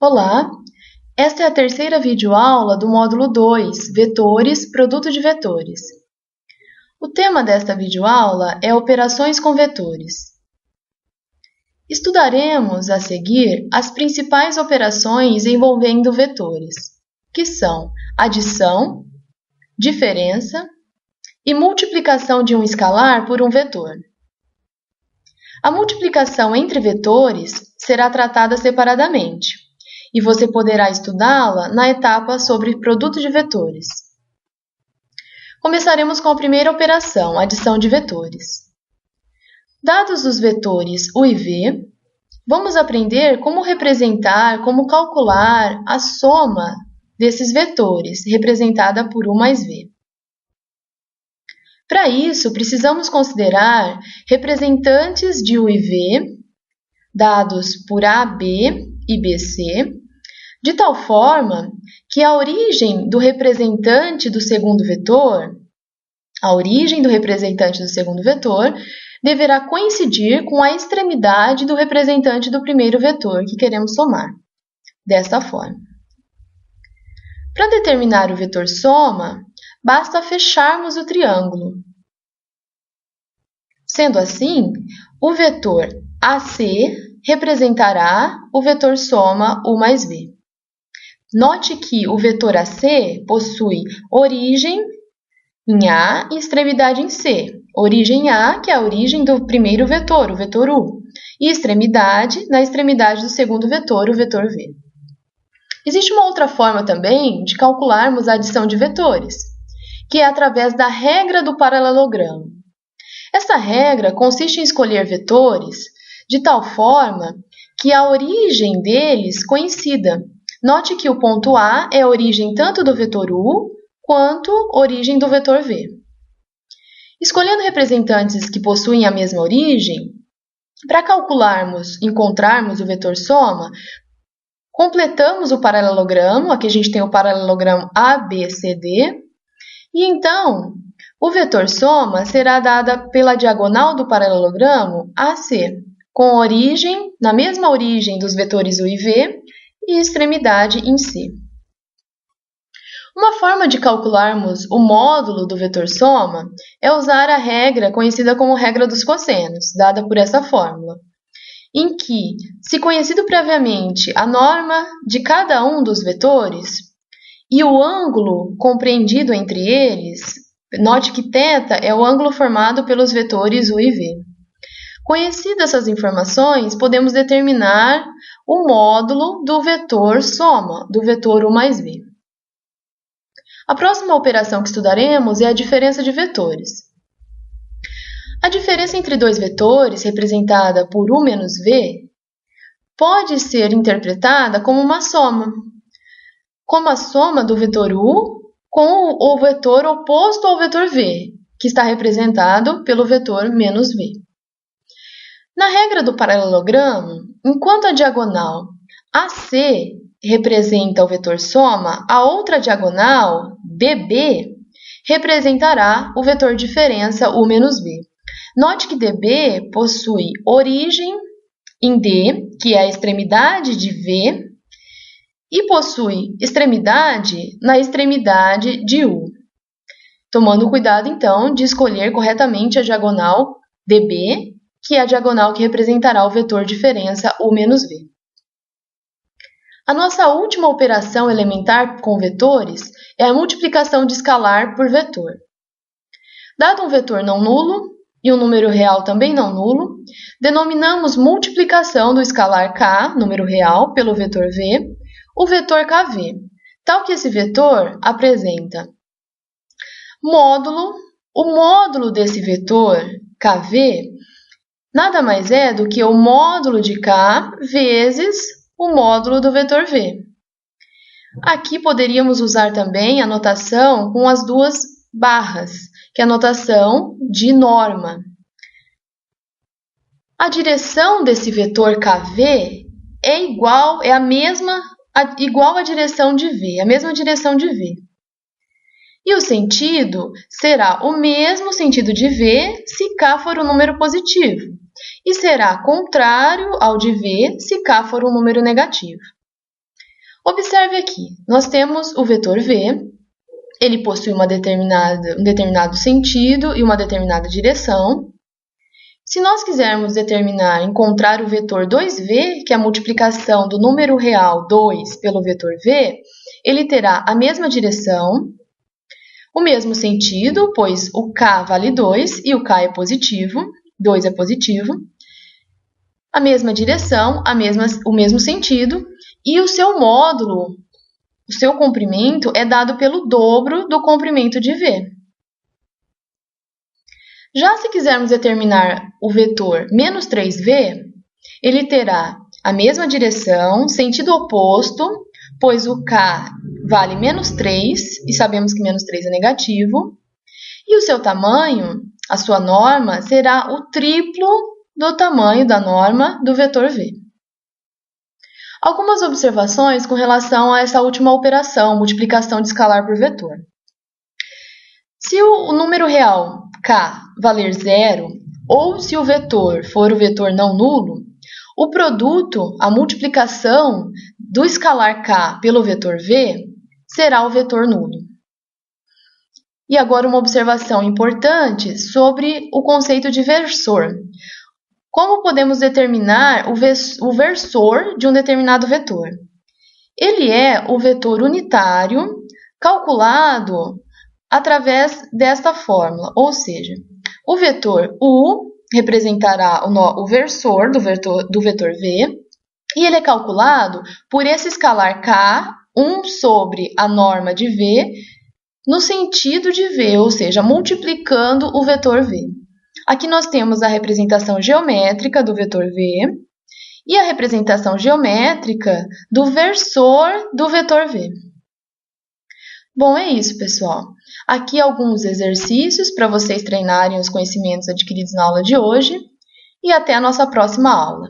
Olá, esta é a terceira videoaula do módulo 2, Vetores, Produto de Vetores. O tema desta videoaula é Operações com Vetores. Estudaremos a seguir as principais operações envolvendo vetores, que são adição, diferença e multiplicação de um escalar por um vetor. A multiplicação entre vetores será tratada separadamente, e você poderá estudá-la na etapa sobre produto de vetores. Começaremos com a primeira operação, adição de vetores. Dados os vetores u e v, vamos aprender como representar, como calcular a soma desses vetores, representada por u mais v. Para isso, precisamos considerar representantes de u e v, dados por a, b e bc, de tal forma que a origem do representante do segundo vetor, deverá coincidir com a extremidade do representante do primeiro vetor que queremos somar, desta forma. Para determinar o vetor soma, basta fecharmos o triângulo. Sendo assim, o vetor AC representará o vetor soma u mais v. Note que o vetor AC possui origem em A e extremidade em C. Origem A, que é a origem do primeiro vetor, o vetor u, e extremidade na extremidade do segundo vetor, o vetor v. Existe uma outra forma também de calcularmos a adição de vetores, que é através da regra do paralelogramo. Essa regra consiste em escolher vetores de tal forma que a origem deles coincida. Note que o ponto A é a origem tanto do vetor u quanto origem do vetor v. Escolhendo representantes que possuem a mesma origem, para encontrarmos o vetor soma, completamos o paralelogramo. Aqui a gente tem o paralelogramo ABCD, e então o vetor soma será dada pela diagonal do paralelogramo AC, com origem na mesma origem dos vetores u e v e extremidade em C. Uma forma de calcularmos o módulo do vetor soma é usar a regra conhecida como regra dos cossenos, dada por essa fórmula, em que, se conhecido previamente a norma de cada um dos vetores e o ângulo compreendido entre eles, note que θ é o ângulo formado pelos vetores u e v. Conhecidas essas informações, podemos determinar o módulo do vetor soma, do vetor u mais v. A próxima operação que estudaremos é a diferença de vetores. A diferença entre dois vetores, representada por u menos v, pode ser interpretada como uma soma, como a soma do vetor u com o vetor oposto ao vetor v, que está representado pelo vetor menos v. Na regra do paralelogramo, enquanto a diagonal AC representa o vetor soma, a outra diagonal, DB, representará o vetor diferença u menos v. Note que DB possui origem em D, que é a extremidade de V, e possui extremidade na extremidade de U. Tomando cuidado, então, de escolher corretamente a diagonal DB, que é a diagonal que representará o vetor diferença u menos v. A nossa última operação elementar com vetores é a multiplicação de escalar por vetor. Dado um vetor não nulo e um número real também não nulo, denominamos multiplicação do escalar k, número real, pelo vetor v, o vetor kv, tal que esse vetor apresenta módulo. O módulo desse vetor kv nada mais é do que o módulo de k vezes o módulo do vetor v. Aqui poderíamos usar também a notação com as duas barras, que é a notação de norma. A direção desse vetor kv é igual à direção de v, a mesma direção de v. E o sentido será o mesmo sentido de v se k for um número positivo, e será contrário ao de v se k for um número negativo. Observe aqui, nós temos o vetor v, ele possui um determinado sentido e uma determinada direção. Se nós quisermos encontrar o vetor 2v, que é a multiplicação do número real 2 pelo vetor v, ele terá a mesma direção, o mesmo sentido, pois o k vale 2 e o k é positivo, 2 é positivo, a mesma direção, o mesmo sentido, e o seu módulo, o seu comprimento é dado pelo dobro do comprimento de v. Já se quisermos determinar o vetor menos 3v, ele terá a mesma direção, sentido oposto, pois o k vale menos 3, e sabemos que menos 3 é negativo, e o seu tamanho, a sua norma, será o triplo do tamanho da norma do vetor v. Algumas observações com relação a essa última operação, multiplicação de escalar por vetor. Se o número real k valer 0, ou se o vetor for o vetor não nulo, o produto, a multiplicação do escalar k pelo vetor v, será o vetor nulo. E agora uma observação importante sobre o conceito de versor. Como podemos determinar o versor de um determinado vetor? Ele é o vetor unitário calculado através desta fórmula, ou seja, o vetor u representará o versor do vetor v, e ele é calculado por esse escalar k, 1 sobre a norma de v, no sentido de v, ou seja, multiplicando o vetor v. Aqui nós temos a representação geométrica do vetor v e a representação geométrica do versor do vetor v. Bom, é isso, pessoal. Aqui alguns exercícios para vocês treinarem os conhecimentos adquiridos na aula de hoje e até a nossa próxima aula.